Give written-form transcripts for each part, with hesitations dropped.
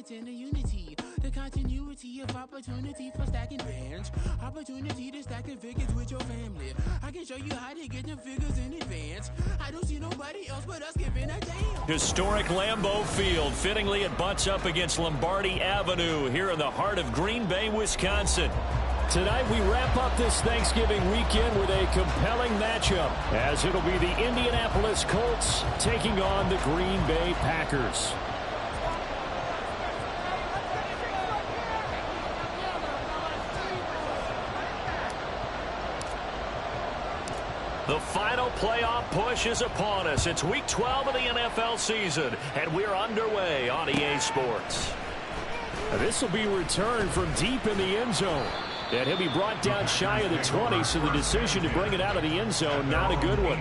it's in the unity, the continuity of opportunity for stacking bands, opportunity to stack the figures with your family. I can show you how to get them figures in advance. I don't see nobody else but us giving a damn. Historic Lambeau Field. Fittingly, it butts up against Lombardi Avenue here in the heart of Green Bay, Wisconsin. Tonight we wrap up this Thanksgiving weekend with a compelling matchup, as it'll be the Indianapolis Colts taking on the Green Bay Packers. The final playoff push is upon us. It's week 12 of the NFL season, and we're underway on EA Sports. This will be returned from deep in the end zone. And he'll be brought down shy of the 20, so the decision to bring it out of the end zone, not a good one.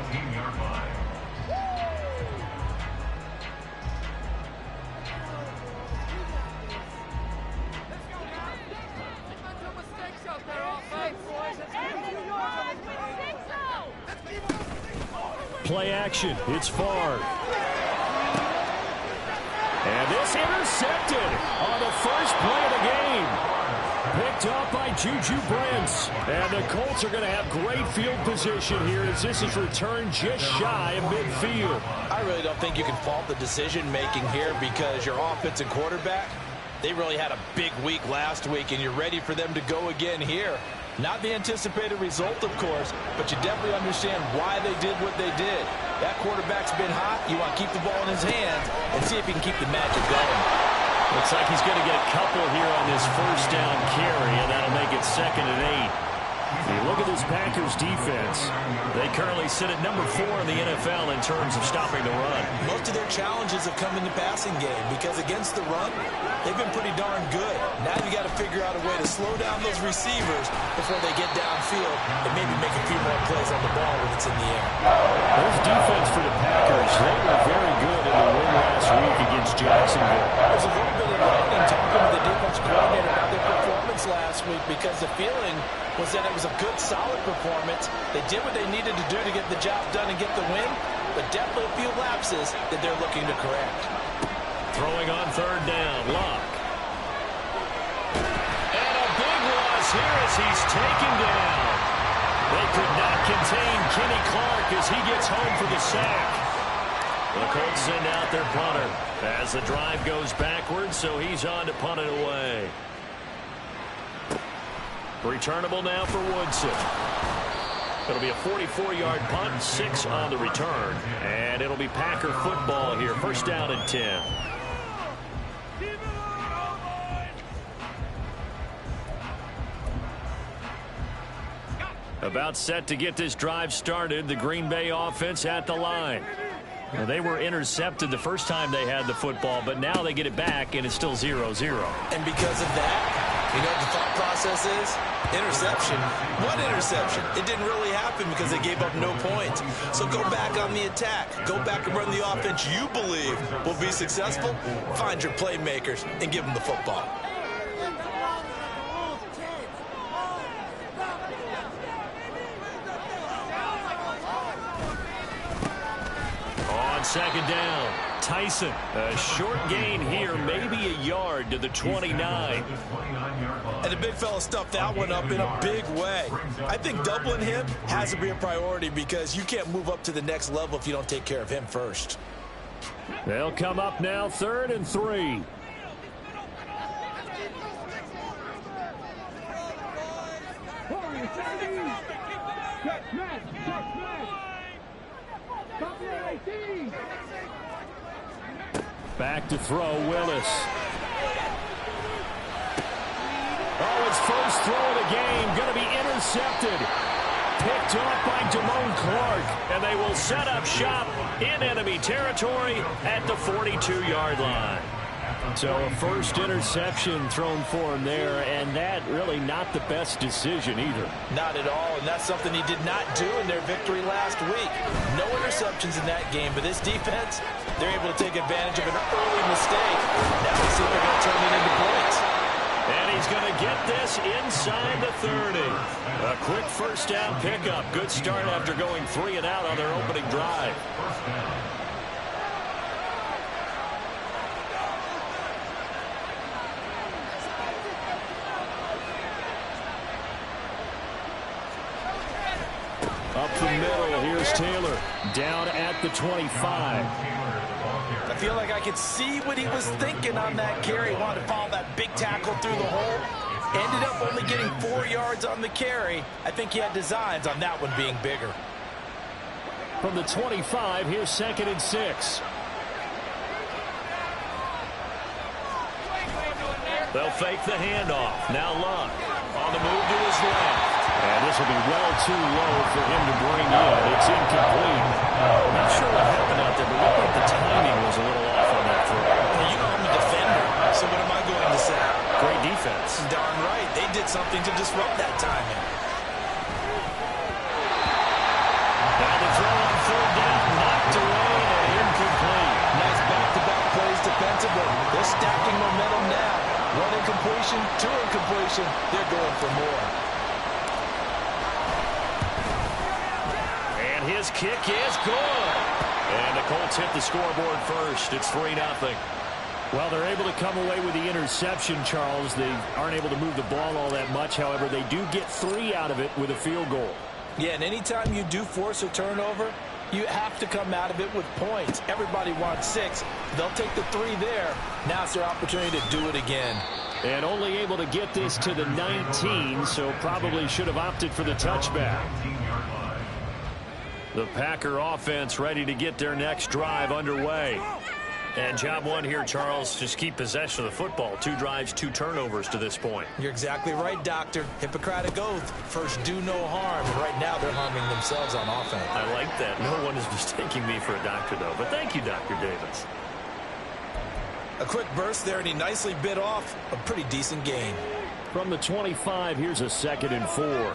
Play action. It's Favre. And this intercepted on the first play of the game. Picked up by Juju Brents. And the Colts are going to have great field position here as this is returned just shy of midfield. I really don't think you can fault the decision-making here because your offense and quarterback, they really had a big week last week, and you're ready for them to go again here. Not the anticipated result, of course, but you definitely understand why they did what they did. That quarterback's been hot. You want to keep the ball in his hands and see if he can keep the magic going. Looks like he's going to get a couple here on this first down carry, and that'll make it 2nd and 8. You look at this Packers defense. They currently sit at number 4 in the NFL in terms of stopping the run. Most of their challenges have come in the passing game because against the run, they've been pretty darn good. Now you got to figure out a way to slow down those receivers before they get downfield and maybe make a few more plays on the ball when it's in the air. There's defense for the Packers. They were very good in the win last week against Jacksonville. There's a little bit of lightning talking to the defense coordinator about their performance last week because the feeling was that it was a good, solid performance. They did what they needed to do to get the job done and get the win, but definitely a few lapses that they're looking to correct. Throwing on 3rd down, Locke. And a big loss here as he's taken down. They could not contain Kenny Clark as he gets home for the sack. The Colts send out their punter as the drive goes backwards, so he's on to punt it away. Returnable now for Woodson. It'll be a 44-yard punt, 6 on the return. And it'll be Packer football here. 1st down and 10. About set to get this drive started. The Green Bay offense at the line. Well, they were intercepted the first time they had the football, but now they get it back, and it's still 0-0. And because of that, you know what the thought process is? Interception. What interception? It didn't really happen because they gave up no points. So go back on the attack. Go back and run the offense you believe will be successful. Find your playmakers and give them the football. On 2nd down, Tyson. A short gain here, maybe a yard to the 29. And the big fella stuffed that one up in a big way. I think doubling him has to be a priority because you can't move up to the next level if you don't take care of him first. They'll come up now, 3rd and 3. Back to throw, Willis. Oh, his first throw of the game going to be intercepted. Picked off by Damone Clark, and they will set up shop in enemy territory at the 42-yard line. So a first interception thrown for him there, and that really not the best decision either. Not at all, and that's something he did not do in their victory last week. No interceptions in that game, but this defense, they're able to take advantage of an early mistake. Now let's see if they're going to turn it into points. And he's going to get this inside the 30. A quick first down pickup. Good start after going 3 and out on their opening drive. the middle. Here's Taylor down at the 25. I feel like I could see what he was thinking on that carry. He wanted to follow that big tackle through the hole. Ended up only getting 4 yards on the carry. I think he had designs on that one being bigger. From the 25, here's 2nd and 6. They'll fake the handoff. Now Luck on the move to his left. And this will be well too low for him to bring in. It's incomplete. Not sure what happened out there, but looked like the timing was a little off on that throw. Well, you know I'm a defender, so what am I going to say? Great defense. Darn right. They did something to disrupt that timing. Now the throw on 3rd down, knocked away and incomplete. Nice back-to-back plays defensively. They're stacking momentum now. 1 incompletion, 2 incompletion. They're going for more. And his kick is good. And the Colts hit the scoreboard first. It's 3-0. Well, they're able to come away with the interception, Charles. They aren't able to move the ball all that much. However, they do get 3 out of it with a field goal. Yeah, and anytime you do force a turnover, you have to come out of it with points. Everybody wants 6. They'll take the 3 there. Now it's their opportunity to do it again. And only able to get this to the 19, so probably should have opted for the touchback. The Packer offense ready to get their next drive underway. And job 1 here, Charles, just keep possession of the football. 2 drives, 2 turnovers to this point. You're exactly right, Doctor. Hippocratic oath. First, do no harm. And right now, they're harming themselves on offense. I like that. No one is mistaking me for a doctor, though. But thank you, Dr. Davis. A quick burst there, and he nicely bit off a pretty decent gain. From the 25, here's a 2nd and 4.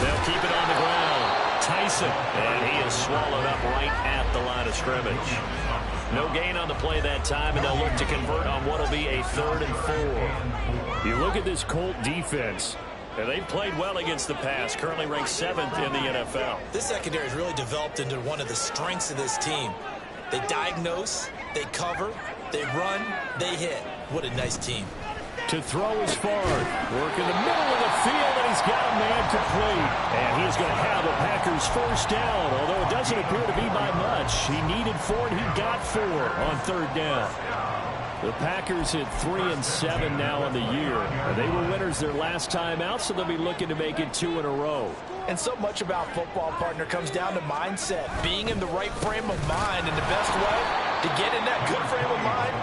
They'll keep it on the ground. Tyson, and he is swallowed up right at the line of scrimmage. No gain on the play that time, and they'll look to convert on what will be a 3rd and 4. You look at this Colt defense, and they've played well against the pass, currently ranked 7th in the NFL. This secondary has really developed into one of the strengths of this team. They diagnose, they cover, they run, they hit. What a nice team. To throw is Ford. Work in the middle of the field, and he's got a man complete. And he's going to have a Packers 1st down, although it doesn't appear to be by much. He needed 4, and he got 4 on 3rd down. The Packers hit 3-7 now on the year. They were winners their last time out, so they'll be looking to make it 2 in a row. And so much about football, partner, comes down to mindset. Being in the right frame of mind, and the best way to get in that good frame of mind,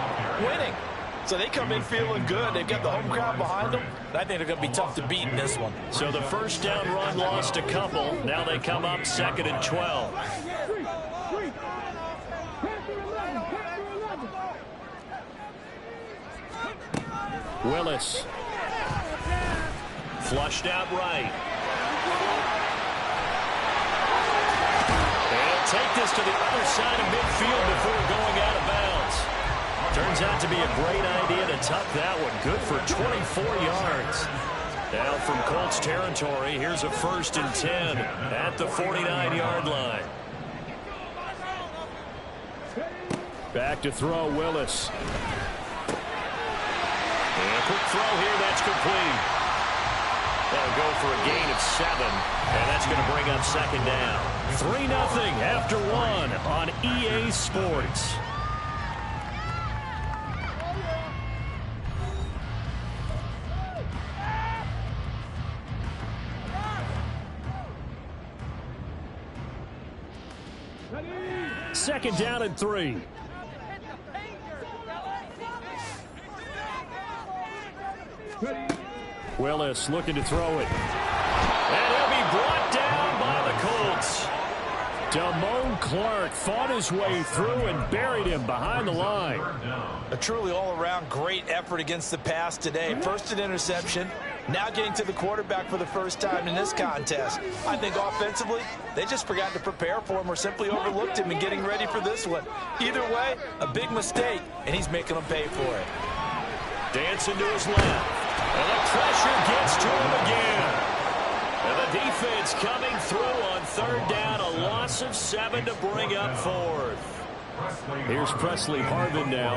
winning. So they come in feeling good. They've got the home crowd behind them. And I think they're going to be tough to beat in this one. So the 1st down run lost a couple. Now they come up 2nd and 12. Willis. Flushed out right. They'll take this to the other side of midfield before going out of bounds. Turns out to be a great idea to tuck that one. Good for 24 yards. Now from Colts territory, here's a 1st and 10 at the 49-yard line. Back to throw, Willis. And a quick throw here, that's complete. That'll go for a gain of 7, and that's going to bring up 2nd down. 3-0 after 1 on EA Sports. Second down and 3. Willis looking to throw it. And he'll be brought down by the Colts. Damone Clark fought his way through and buried him behind the line. A truly all-around great effort against the pass today. First an interception, now getting to the quarterback for the 1st time in this contest. I think offensively, they just forgot to prepare for him or simply overlooked him in getting ready for this one. Either way, a big mistake, and he's making them pay for it. Dancing to his left. And the pressure gets to him again. And the defense coming through on 3rd down. A loss of 7 to bring up 4th. Here's Presley Harvin now.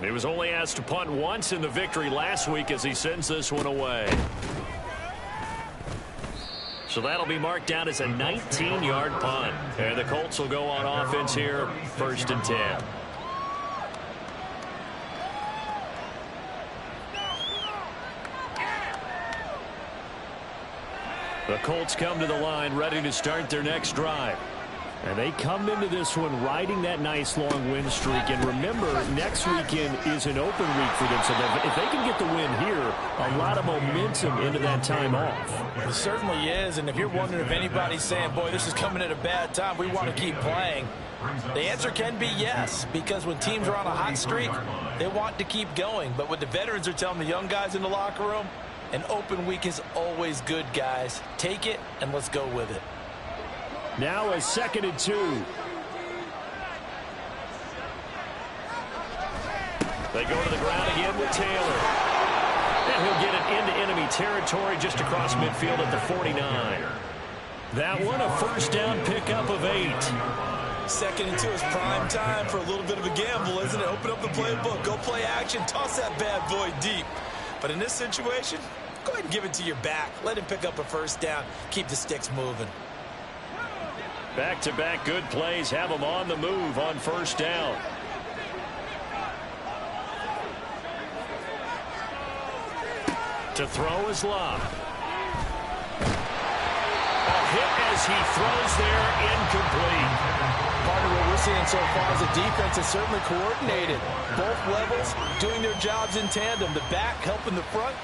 He was only asked to punt once in the victory last week as he sends this one away. So that'll be marked down as a 19-yard punt. And the Colts will go on offense here, 1st and 10. The Colts come to the line ready to start their next drive. And they come into this one riding that nice long win streak. And remember, next weekend is an open week for them. So if they can get the win here, a lot of momentum into that time off. It certainly is. And if you're wondering if anybody's saying, boy, this is coming at a bad time, we want to keep playing, the answer can be yes. Because when teams are on a hot streak, they want to keep going. But what the veterans are telling the young guys in the locker room, an open week is always good, guys. Take it and let's go with it. Now a 2nd and 2. They go to the ground again with Taylor. And he'll get it into enemy territory just across midfield at the 49. That one a 1st down pickup of 8. 2nd and 2 is prime time for a little bit of a gamble, isn't it? Open up the playbook, go play action, toss that bad boy deep. But in this situation, go ahead and give it to your back. Let him pick up a 1st down. Keep the sticks moving. Back-to-back good plays have them on the move on 1st down. To throw is Love. A hit as he throws there, incomplete. Part of what we're seeing so far is the defense is certainly coordinated. Both levels doing their jobs in tandem. The back helping the front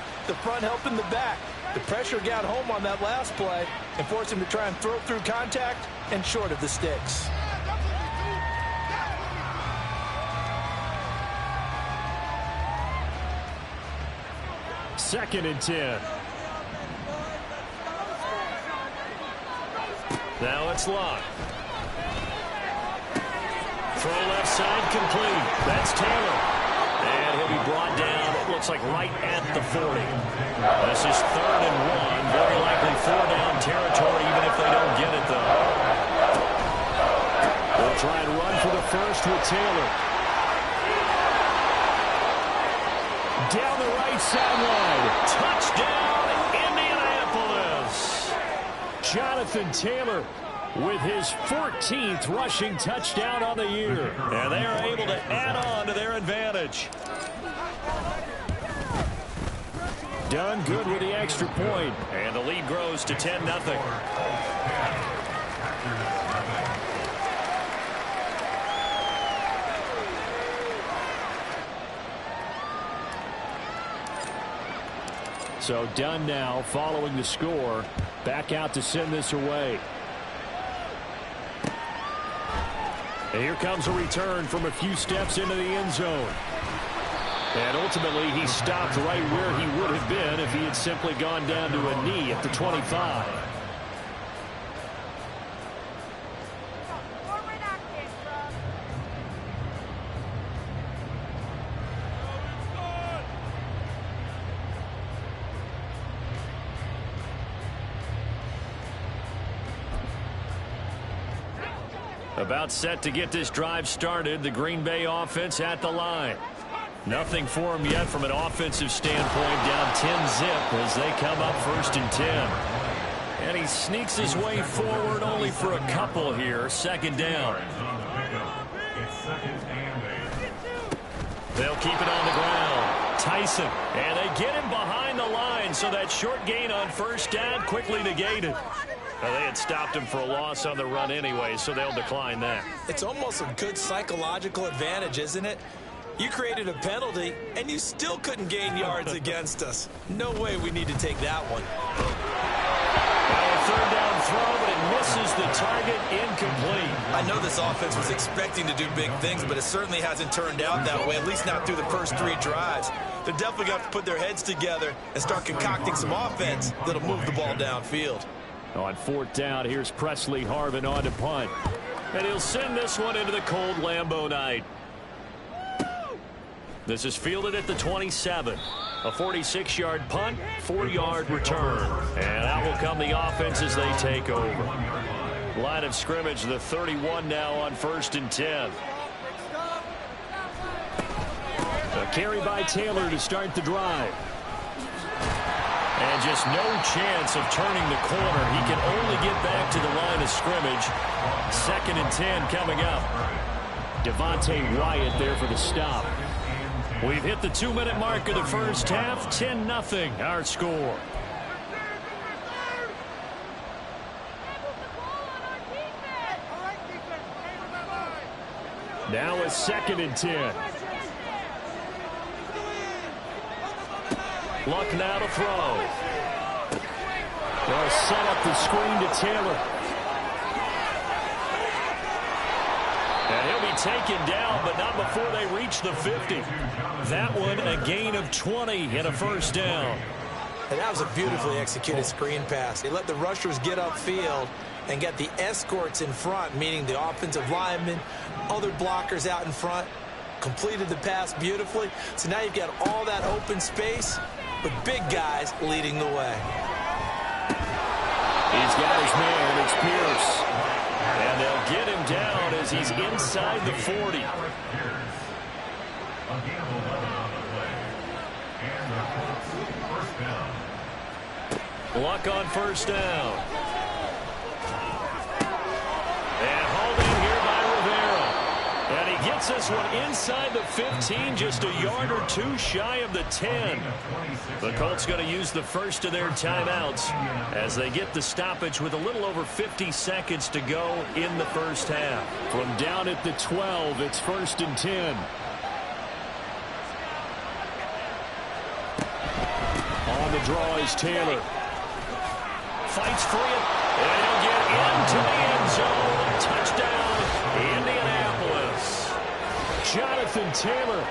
helping the back. The pressure got home on that last play and forced him to try and throw through contact and short of the sticks. Second and 10. Now it's Locke. Throw left side complete. That's Taylor. And he'll be brought down, it looks like right at the 40. This is 3rd and 1. Very likely 4-down territory, even if they don't get it, though. They'll try and run for the 1st with Taylor. Down the right sideline. Touchdown, Indianapolis. Jonathan Taylor with his 14th rushing touchdown on the year. And they are able to add on to their advantage. Done good with the extra point. And the lead grows to 10-0. So done now following the score. Back out to send this away. And here comes a return from a few steps into the end zone. And ultimately, he stopped right where he would have been if he had simply gone down to a knee at the 25. About set to get this drive started. The Green Bay offense at the line. Nothing for him yet from an offensive standpoint. Down 10-zip as they come up 1st and 10. And he sneaks his way forward only for a couple here. 2nd down. They'll keep it on the ground. Tyson. And they get him behind the line. So that short gain on 1st down quickly negated. Well, they had stopped him for a loss on the run anyway, so they'll decline that. It's almost a good psychological advantage, isn't it? You created a penalty, and you still couldn't gain yards against us. No way we need to take that one. A 3rd down throw, but it misses the target, incomplete. I know this offense was expecting to do big things, but it certainly hasn't turned out that way, at least not through the first 3 drives. They're definitely going to have to put their heads together and start concocting some offense that'll move the ball downfield. On 4th down, here's Presley Harvin on to punt. And he'll send this one into the cold Lambeau night. This is fielded at the 27. A 46-yard punt, 4-yard return. And out will come the offense as they take over. Line of scrimmage, the 31 now on 1st and 10. carry by Taylor to start the drive. And just no chance of turning the corner. He can only get back to the line of scrimmage. 2nd and 10 coming up. Devontae Wyatt there for the stop. We've hit the 2-minute mark of the first half. 10-0 our score. Now a 2nd and 10. Luck now to throw. They'll set up the screen to Taylor. And he'll be taken down, but not before they reach the 50. That one a gain of 20 and a first down. And that was a beautifully executed screen pass. They let the rushers get upfield and get the escorts in front, meaning the offensive linemen, other blockers out in front, completed the pass beautifully. So now you've got all that open space with big guys leading the way. He's got his man. It's Pierce. And they'll get him down as he's inside the 40. Luck on first down. And hauled in here by Rivera. And he gets this one inside the 15, just a yard or two shy of the 10. The Colts going to use the first of their timeouts as they get the stoppage with a little over 50 seconds to go in the first half. From down at the 12, it's 1st and 10. On the draw is Taylor. Fights for it, and he'll get into the end zone. Touchdown, Indianapolis. Jonathan Taylor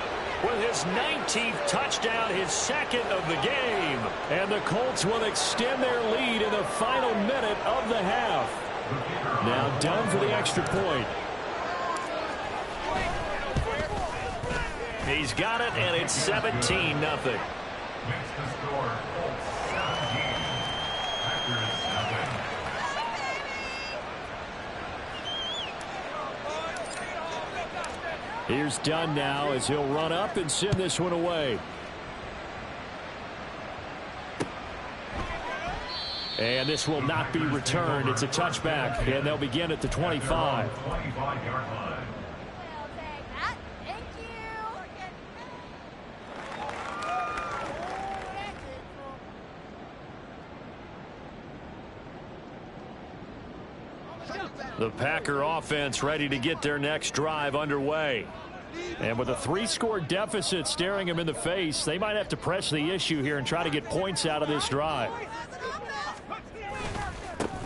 with his 19th touchdown, his 2nd of the game. And the Colts will extend their lead in the final minute of the half. Now done for the extra point. He's got it, and it's 17-0. Here's Dunn now as he'll run up and send this one away. And this will not be returned. It's a touchback, and they'll begin at the 25. The Packer offense ready to get their next drive underway. And with a 3-score deficit staring them in the face, they might have to press the issue here and try to get points out of this drive.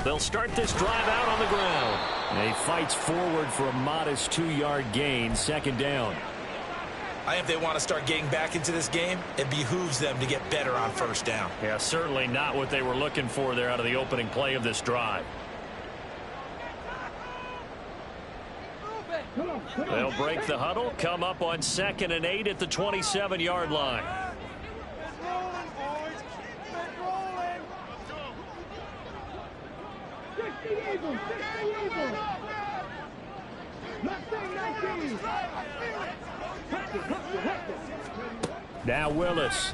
They'll start this drive out on the ground. And he fights forward for a modest 2-yard gain, 2nd down. I think if they want to start getting back into this game, it behooves them to get better on first down. Yeah, certainly not what they were looking for there out of the opening play of this drive. They'll break the huddle, come up on 2nd and 8 at the 27-yard line. Now Willis.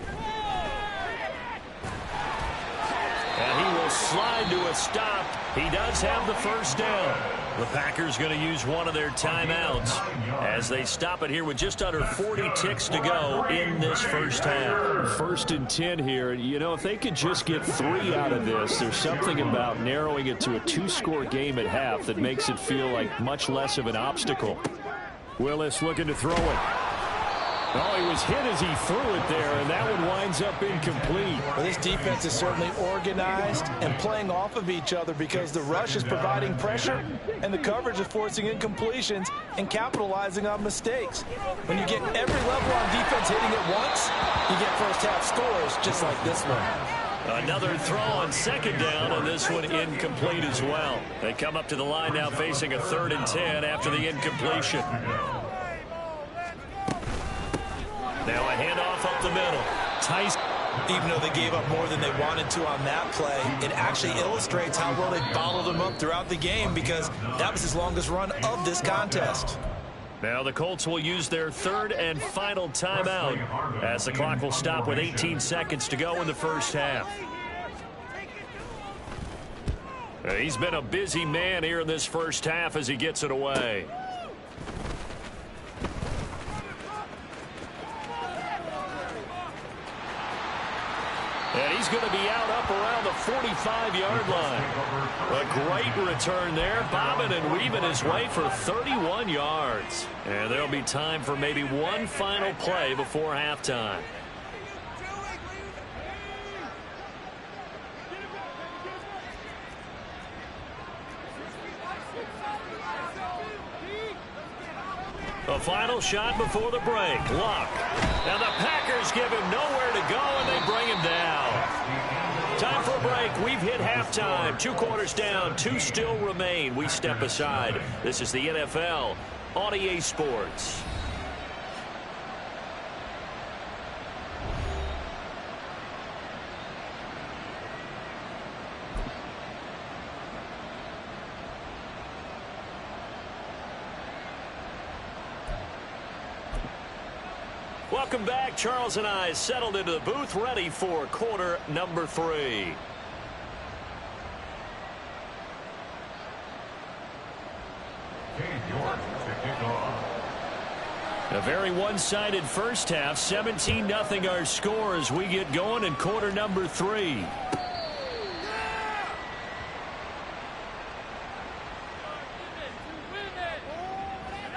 And he will slide to a stop. He does have the first down. The Packers going to use one of their timeouts as they stop it here with just under 40 ticks to go in this first half. 1st and 10 here. You know, if they could just get 3 out of this, there's something about narrowing it to a 2-score game at half that makes it feel like much less of an obstacle. Willis looking to throw it. Oh, he was hit as he threw it there, and that one winds up incomplete. Well, this defense is certainly organized and playing off of each other because the rush is providing pressure and the coverage is forcing incompletions and capitalizing on mistakes. When you get every level on defense hitting it once, you get first-half scores just like this one. Another throw on 2nd down, and this one incomplete as well. They come up to the line now facing a 3rd and 10 after the incompletion. Now a handoff up the middle. Tyson. Even though they gave up more than they wanted to on that play, it actually illustrates how well they bottled him up throughout the game because that was his longest run of this contest. Now the Colts will use their third and final timeout as the clock will stop with 18 seconds to go in the first half. He's been a busy man here in this first half as he gets it away. And he's going to be out up around the 45-yard line. A great return there, bobbing and weaving his way for 31 yards. And there'll be time for maybe one final play before halftime. A final shot before the break. Luck. And the Packers give him nowhere to go, and they bring him down. Time for a break. We've hit halftime. 2 quarters down. 2 still remain. We step aside. This is the NFL on EA Sports. Welcome back. Charles and I settled into the booth, ready for quarter number 3. A very one-sided first half. 17-0 our score as we get going in quarter number 3.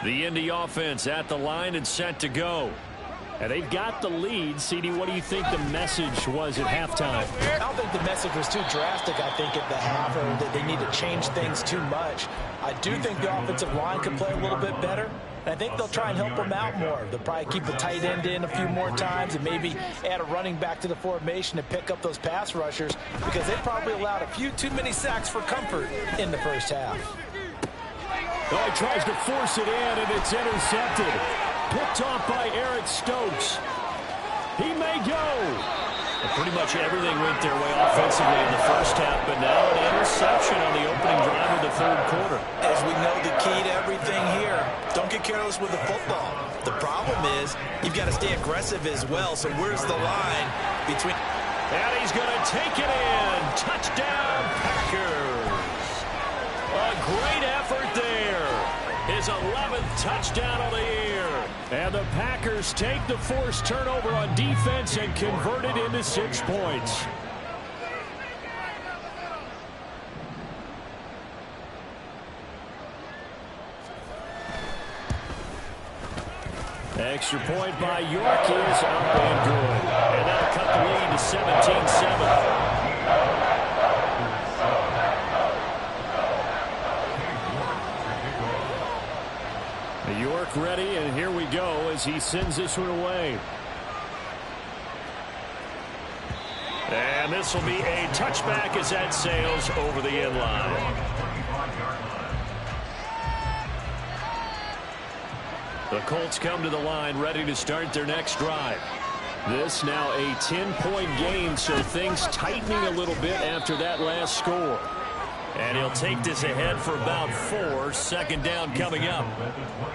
The Indy offense at the line and set to go. And they've got the lead. CD, what do you think the message was at halftime? I don't think the message was too drastic, I think, at the half, or that they need to change things too much. I do think the offensive line can play a little bit better. And I think they'll try and help them out more. They'll probably keep the tight end in a few more times and maybe add a running back to the formation to pick up those pass rushers, because they probably allowed a few too many sacks for comfort in the first half. Oh, he tries to force it in, and it's intercepted. Picked off by Eric Stokes. He may go. And pretty much everything went their way offensively in the first half, but now an interception on the opening drive of the third quarter. As we know, the key to everything here, don't get careless with the football. The problem is you've got to stay aggressive as well. So where's the line between... And he's going to take it in. Touchdown, Packers. A great effort there. His 11th touchdown of the year. And the Packers take the forced turnover on defense and convert it into 6 points. Extra point by York is up and good. And that'll cut the lead to 17-7. York ready, and here we go as he sends this one away. And this will be a touchback as that sails over the end line. The Colts come to the line ready to start their next drive. This now a 10-point game, so things tightening a little bit after that last score. And he'll take this ahead for about 4. Second down coming up.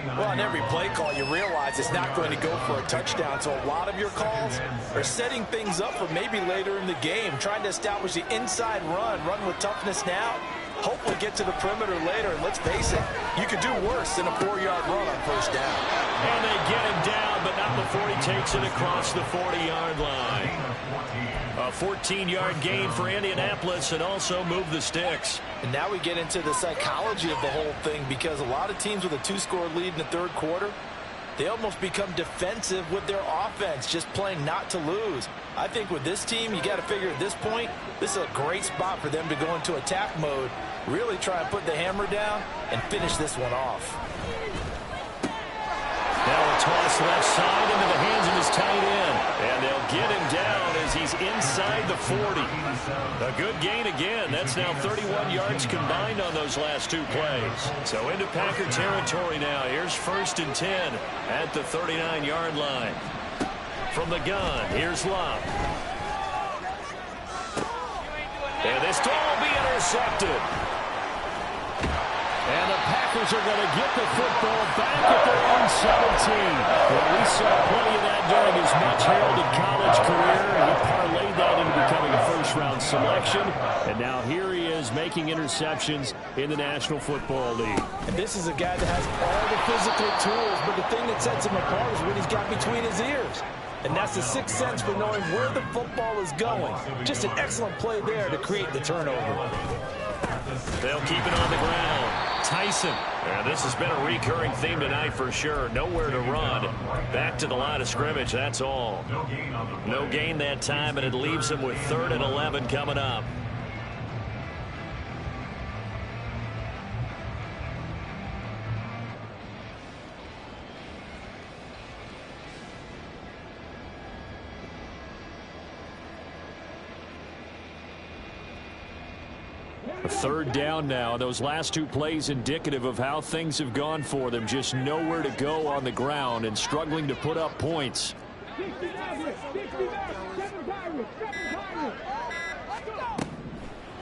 Well, on every play call, you realize it's not going to go for a touchdown. So a lot of your calls are setting things up for maybe later in the game, trying to establish the inside run with toughness now, hopefully get to the perimeter later. And let's face it, you could do worse than a 4-yard run on first down. And they get him down, but not before he takes it across the 40-yard line. A 14-yard gain for Indianapolis, and also move the sticks. And now we get into the psychology of the whole thing, because a lot of teams with a 2-score lead in the third quarter, they almost become defensive with their offense, just playing not to lose. I think with this team, you got to figure at this point, this is a great spot for them to go into attack mode, really try and put the hammer down and finish this one off. Now a toss left side into the hands of his tight end. And they'll get him down as he's inside the 40. A good gain again. That's now 31 yards combined on those last 2 plays. So into Packer territory now. Here's 1st and 10 at the 39-yard line. From the gun, here's Love. And this throw will be intercepted. And the Packers are going to get the football back at their own 17. Well, we saw plenty of that during his much-heralded college career. He parlayed that into becoming a first-round selection. And now here he is making interceptions in the National Football League. And this is a guy that has all the physical tools, but the thing that sets him apart is what he's got between his ears. And that's the sixth sense for knowing where the football is going. Just an excellent play there to create the turnover. They'll keep it on the ground. Tyson. And this has been a recurring theme tonight for sure. Nowhere to run. Back to the line of scrimmage, that's all. No gain that time, and it leaves him with 3rd and 11 coming up. A 3rd down now. Those last 2 plays indicative of how things have gone for them. Just nowhere to go on the ground and struggling to put up points.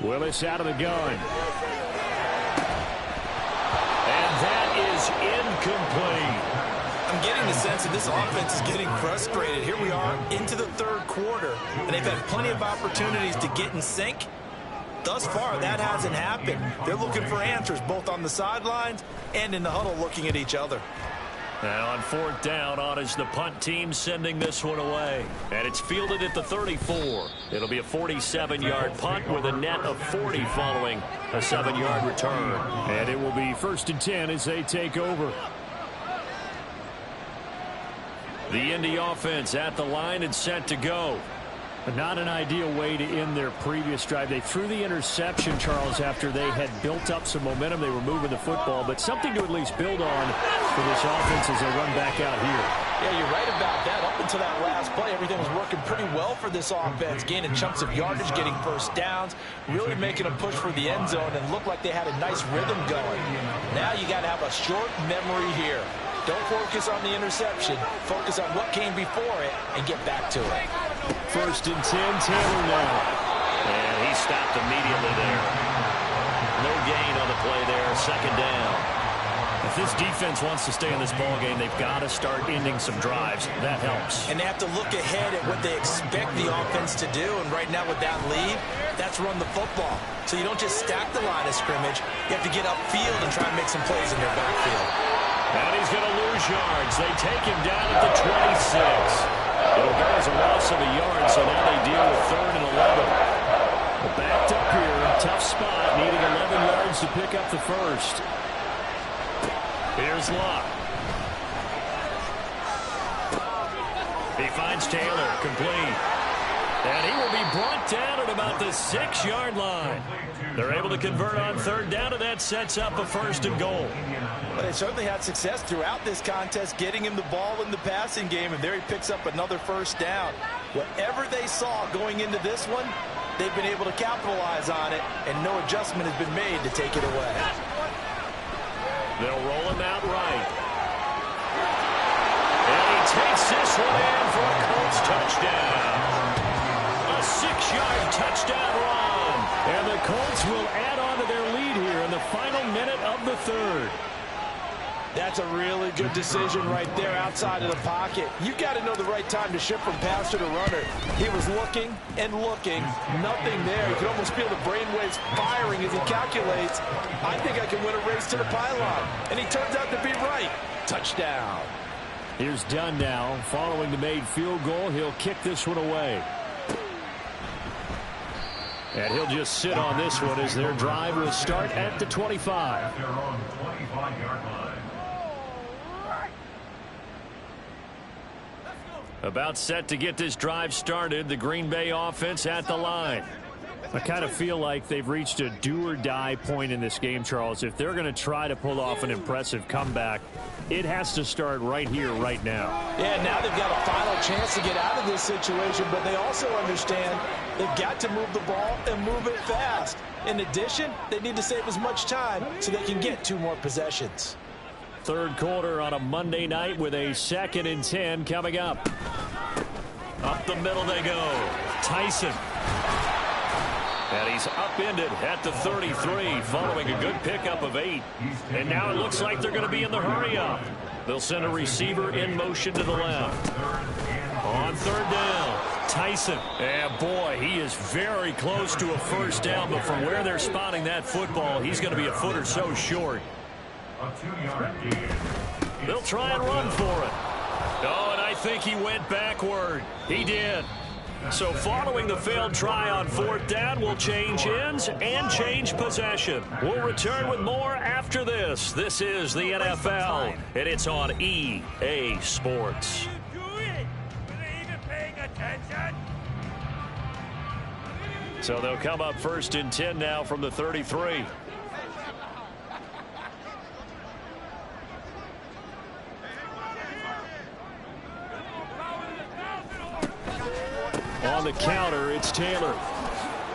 Willis out of the gun. And that is incomplete. I'm getting the sense that this offense is getting frustrated. Here we are into the 3rd quarter, and they've had plenty of opportunities to get in sync. Thus far, that hasn't happened. They're looking for answers both on the sidelines and in the huddle looking at each other. Now on 4th down, on is the punt team sending this one away. And it's fielded at the 34. It'll be a 47-yard punt with a net of 40 following a 7-yard return. And it will be 1st and 10 as they take over. The Indy offense at the line and set to go. Not an ideal way to end their previous drive. They threw the interception, Charles, after they had built up some momentum. They were moving the football, but something to at least build on for this offense as they run back out here. Yeah, you're right about that. Up until that last play, everything was working pretty well for this offense, gaining chunks of yardage, getting first downs, really making a push for the end zone, and looked like they had a nice rhythm going. Now you got to have a short memory here. Don't focus on the interception. Focus on what came before it and get back to it. 1st and 10, Taylor now. And he stopped immediately there. No gain on the play there. 2nd down. If this defense wants to stay in this ballgame, they've got to start ending some drives. That helps. And they have to look ahead at what they expect the offense to do. And right now with that lead, that's run the football. So you don't just stack the line of scrimmage. You have to get upfield and try and make some plays in their backfield. And he's going to lose yards. They take him down at the 26. It'll go as a loss of a yard, so now they deal with 3rd and 11. Well, backed up here, tough spot, needing 11 yards to pick up the 1st. Here's Luck. He finds Taylor, complete. And he will be brought down at about the 6-yard line. They're able to convert on 3rd down, and that sets up a 1st and goal. But they certainly had success throughout this contest, getting him the ball in the passing game, and there he picks up another 1st down. Whatever they saw going into this one, they've been able to capitalize on it, and no adjustment has been made to take it away. They'll roll him out right. And he takes this one in for a Colts touchdown. A 6-yard touchdown run. And the Colts will add on to their lead here in the final minute of the 3rd. That's a really good decision right there outside of the pocket. You've got to know the right time to shift from passer to runner. He was looking and looking. Nothing there. You can almost feel the brainwaves firing as he calculates, I think I can win a race to the pylon. And he turns out to be right. Touchdown. Here's Dunn now. Following the made field goal, he'll kick this one away. And he'll just sit on this one as their drive will start at the 25. They're on the 25-yard line. About set to get this drive started, the Green Bay offense at the line. I kind of feel like they've reached a do-or-die point in this game, Charles. If they're going to try to pull off an impressive comeback, it has to start right here, right now. Yeah, now they've got a final chance to get out of this situation, but they also understand they've got to move the ball and move it fast. In addition, they need to save as much time so they can get 2 more possessions. 3rd quarter on a Monday night with a 2nd and 10 coming up. Up the middle they go. Tyson. And he's upended at the 33 following a good pickup of 8. And now it looks like they're going to be in the hurry-up. They'll send a receiver in motion to the left. On third down, Tyson. And boy, he is very close to a first down, but from where they're spotting that football, he's going to be a foot or so short. They'll try and run for it. Oh, and I think he went backward. He did. So following the failed try on fourth down, we'll change ends and change possession. We'll return with more after this. This is the NFL, and it's on EA Sports. So they'll come up first and 10 now from the 33. On the counter, it's Taylor.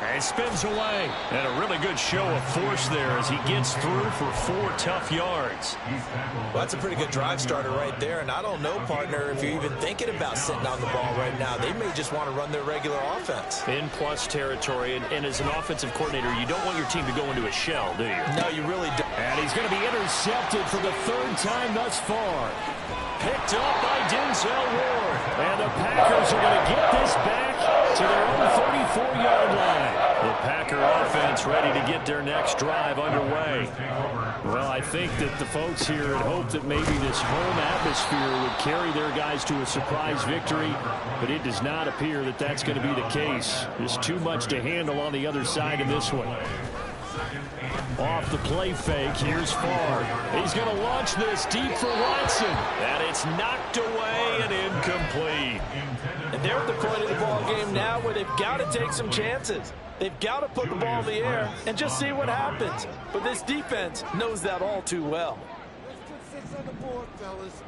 And spins away. And a really good show of force there as he gets through for 4 tough yards. Well, that's a pretty good drive starter right there. And I don't know, partner, if you're even thinking about sitting on the ball right now. They may just want to run their regular offense. In plus territory. And as an offensive coordinator, you don't want your team to go into a shell, do you? No, you really don't. And he's going to be intercepted for the 3rd time thus far. Picked up by Denzel Ward. And the Packers are going to get this back to their own 34-yard line. The Packer offense ready to get their next drive underway. Well, I think that the folks here had hoped that maybe this home atmosphere would carry their guys to a surprise victory, but it does not appear that that's going to be the case. There's too much to handle on the other side of this one. Off the play fake, here's Favre. He's going to launch this deep for Watson. And it's knocked away and incomplete. And they're at the point of the ball game now where they've got to take some chances. They've got to put the ball in the air and just see what happens. But this defense knows that all too well. Let's put 6 on the board, fellas.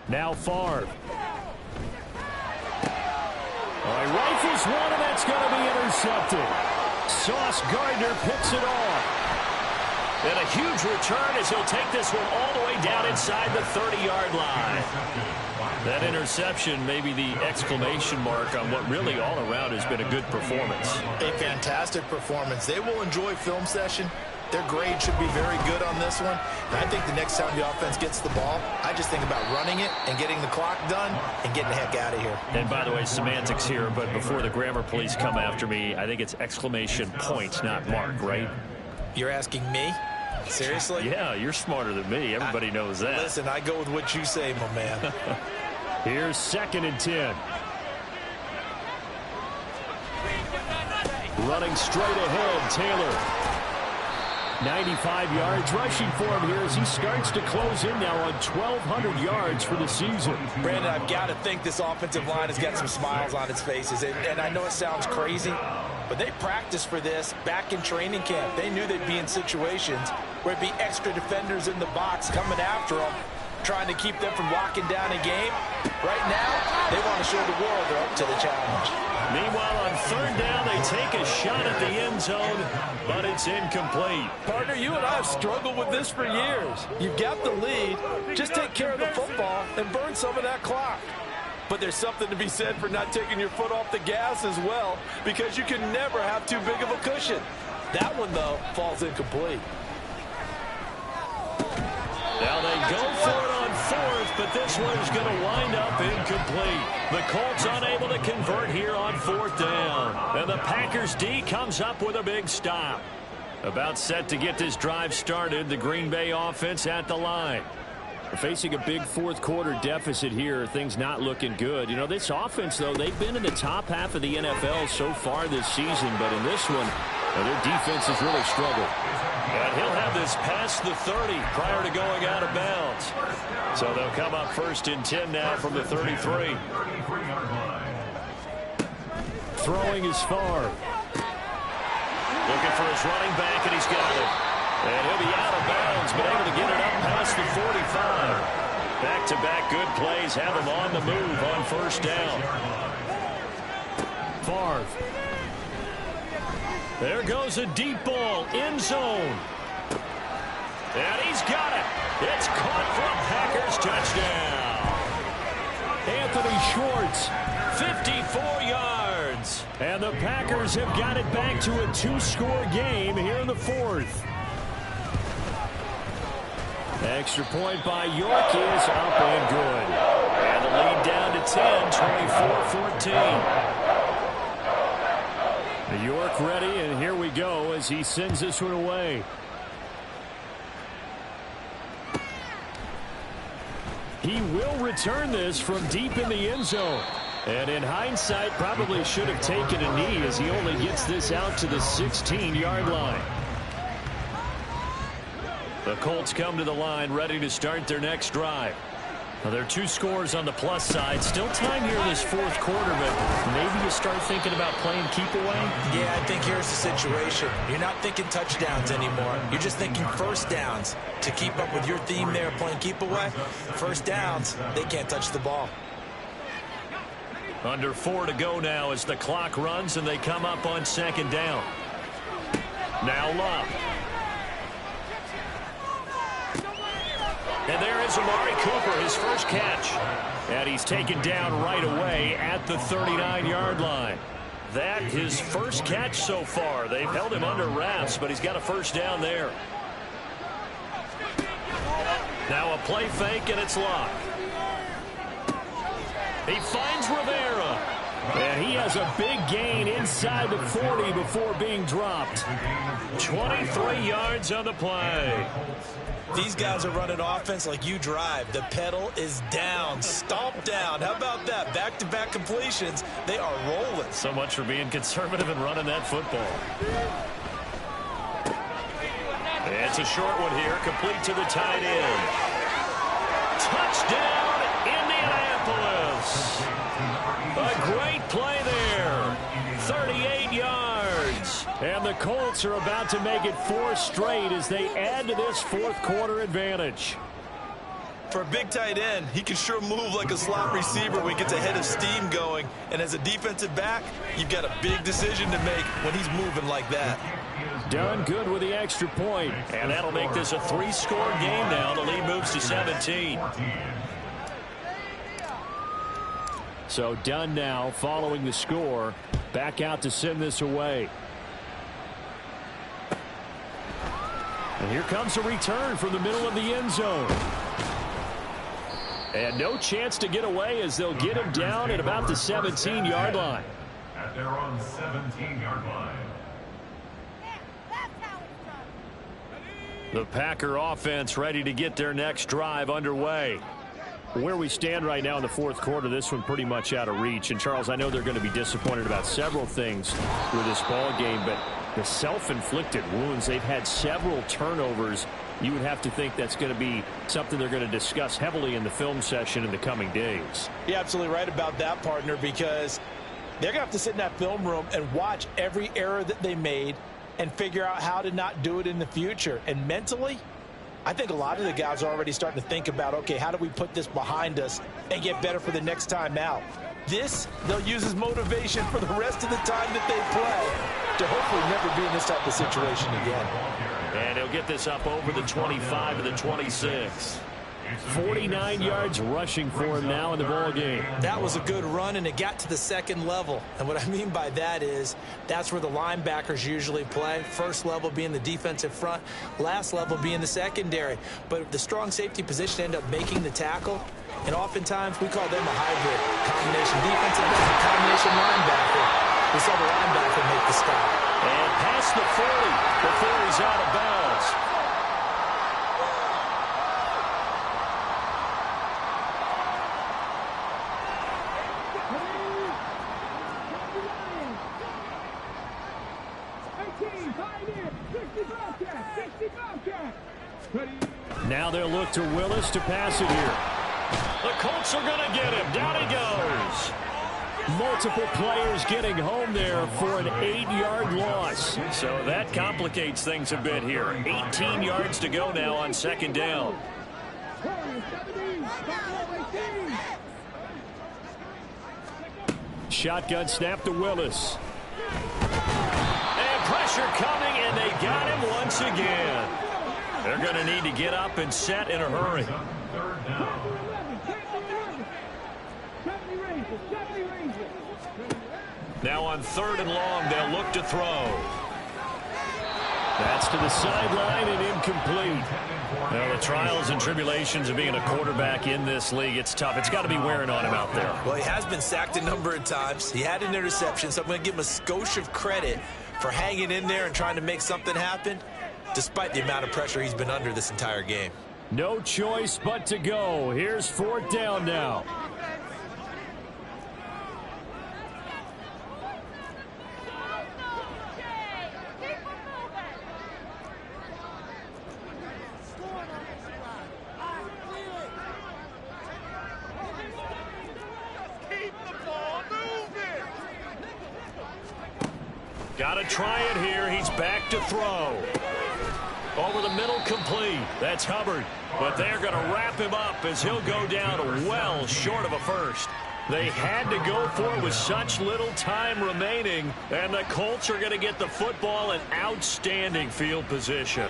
Now Favre. He rifles one, and that's going to be intercepted. Sauce Gardner picks it off. And a huge return as he'll take this one all the way down inside the 30-yard line. That interception may be the exclamation mark on what really all around has been a good performance. A fantastic performance. They will enjoy film session. Their grade should be very good on this one. And I think the next time the offense gets the ball, I just think about running it and getting the clock done and getting the heck out of here. And by the way, semantics here, but before the grammar police come after me, I think it's exclamation point, not mark, right? You're asking me? Seriously? Yeah, you're smarter than me. Everybody knows that. Listen, I go with what you say, my man. Here's 2nd and 10. Running straight ahead, Taylor. 95 yards rushing for him here as he starts to close in now on 1,200 yards for the season. Brandon, I've got to think this offensive line has got some smiles on its faces. And I know it sounds crazy, but they practiced for this back in training camp. They knew they'd be in situations where it'd be extra defenders in the box coming after them, trying to keep them from locking down a game. Right now, they want to show the world they're up to the challenge. Meanwhile, on 3rd down, they take a shot at the end zone, but it's incomplete. Partner, you and I have struggled with this for years. You've got the lead. Just take care of the football and burn some of that clock. But there's something to be said for not taking your foot off the gas as well, because you can never have too big of a cushion. That one, though, falls incomplete. Now they go for it on 4th, but this one's going to wind up incomplete. The Colts unable to convert here on 4th down. And the Packers D comes up with a big stop. About set to get this drive started, the Green Bay offense at the line. They're facing a big 4th quarter deficit here. Things not looking good. You know, this offense, though, they've been in the top half of the NFL so far this season, but in this one, their defense has really struggled. And he'll have this past the 30 prior to going out of bounds. So they'll come up 1st and 10 now from the 33. Throwing is Favre. Looking for his running back, and he's got it. And he'll be out of bounds, but able to get it up past the 45. Back-to-back good plays have him on the move on 1st down. Favre. There goes a deep ball, end zone. And he's got it. It's caught for a Packers touchdown. Anthony Schwartz, 54 yards. And the Packers have got it back to a 2-score game here in the fourth. Extra point by York is up and good. And the lead down to 10, 24-14. York ready, and here we go as he sends this one away. He will return this from deep in the end zone. And in hindsight, probably should have taken a knee as he only gets this out to the 16-yard line. The Colts come to the line ready to start their next drive. Well, there are 2 scores on the plus side. Still time here in this fourth quarter, but maybe you start thinking about playing keep away? Yeah, I think here's the situation. You're not thinking touchdowns anymore. You're just thinking first downs. To keep up with your theme there, playing keep away, first downs, they can't touch the ball. Under 4 to go now as the clock runs and they come up on second down. Now Love. And there is Amari Cooper, his first catch. And he's taken down right away at the 39-yard line. That his first catch so far. They've held him under wraps, but he's got a first down there. Now a play fake, and it's Love. He finds Rivera. And he has a big gain inside the 40 before being dropped. 23 yards on the play. These guys are running offense like you drive. The pedal is down, stomped down. How about that? Back-to-back completions. They are rolling. So much for being conservative and running that football. It's a short one here, complete to the tight end. Touchdown, Indianapolis. A great play there. 38 yards. And the Colts are about to make it 4 straight as they add to this fourth quarter advantage. For a big tight end, he can sure move like a slot receiver when he gets a head of steam going. And as a defensive back, you've got a big decision to make when he's moving like that. Done good with the extra point. And that'll make this a 3-score game now. The lead moves to 17. So Dunn now following the score. Back out to send this away. And here comes a return from the middle of the end zone. And no chance to get away as they'll get him down at about the 17-yard line. At their own 17-yard line. The Packer offense ready to get their next drive underway. Where we stand right now in the fourth quarter, this one pretty much out of reach. And, Charles, I know they're going to be disappointed about several things with this ball game, but the self-inflicted wounds, they've had several turnovers. You would have to think that's going to be something they're going to discuss heavily in the film session in the coming days. You're absolutely right about that, partner, because they're going to have to sit in that film room and watch every error that they made and figure out how to not do it in the future. And mentally, I think a lot of the guys are already starting to think about, okay, how do we put this behind us and get better for the next time out? This, they'll use as motivation for the rest of the time that they play to hopefully never be in this type of situation again. And he'll get this up over the 25 and the 26. 49 yards rushing for him now in the ball game. That was a good run, and it got to the second level. And what I mean by that is that's where the linebackers usually play. First level being the defensive front, last level being the secondary. But the strong safety position ended up making the tackle, and oftentimes we call them a hybrid. Combination defensive back, combination linebacker. This other linebacker make the stop. And past the 40 before he's out of bounds. Now they'll look to Willis to pass it here. The Colts are going to get him. Down he goes. Multiple players getting home there for an 8-yard loss. So that complicates things a bit here. 18 yards to go now on second down. Shotgun snap to Willis. And pressure coming, and they got him once again. They're going to need to get up and set in a hurry. Third down. Now on 3rd and long, they'll look to throw. That's to the sideline and incomplete. Now, the trials and tribulations of being a quarterback in this league, it's tough. It's got to be wearing on him out there. Well, he has been sacked a number of times. He had an interception, so I'm going to give him a skosh of credit for hanging in there and trying to make something happen, despite the amount of pressure he's been under this entire game. No choice but to go. Here's 4th down now. Got to try it here. He's back to throw. Over the middle, complete. That's Hubbard. But they're going to wrap him up as he'll go down well short of a first. They had to go for it with such little time remaining. And the Colts are going to get the football in outstanding field position.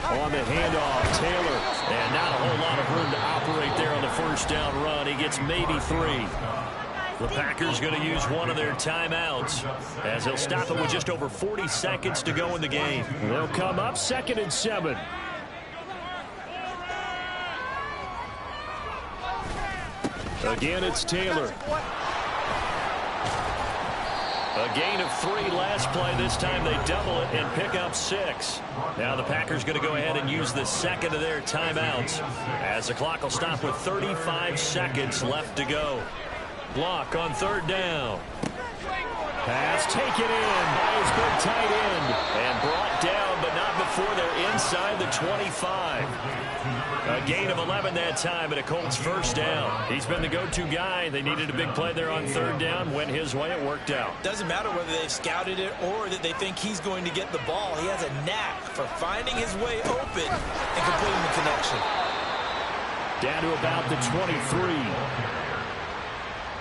On the handoff, Taylor. And not a whole lot of room to operate there on the 1st down run. He gets maybe 3. The Packers going to use one of their timeouts as they'll stop it with just over 40 seconds to go in the game. They'll come up 2nd and 7. Again, it's Taylor. A gain of 3 last play. This time they double it and pick up 6. Now the Packers going to go ahead and use the 2nd of their timeouts as the clock will stop with 35 seconds left to go. Block on 3rd down. Pass taken in by his big tight end and brought down, but not before they're inside the 25. A gain of 11 that time and a Colts 1st down. He's been the go-to guy. They needed a big play there on 3rd down. Went his way. It worked out. Doesn't matter whether they've scouted it or that they think he's going to get the ball. He has a knack for finding his way open and completing the connection. Down to about the 23.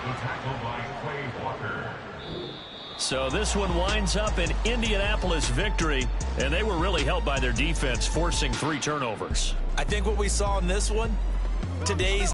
The tackle by Quay Walker. So this one winds up an Indianapolis victory, and they were really helped by their defense, forcing 3 turnovers. I think what we saw in this one, today's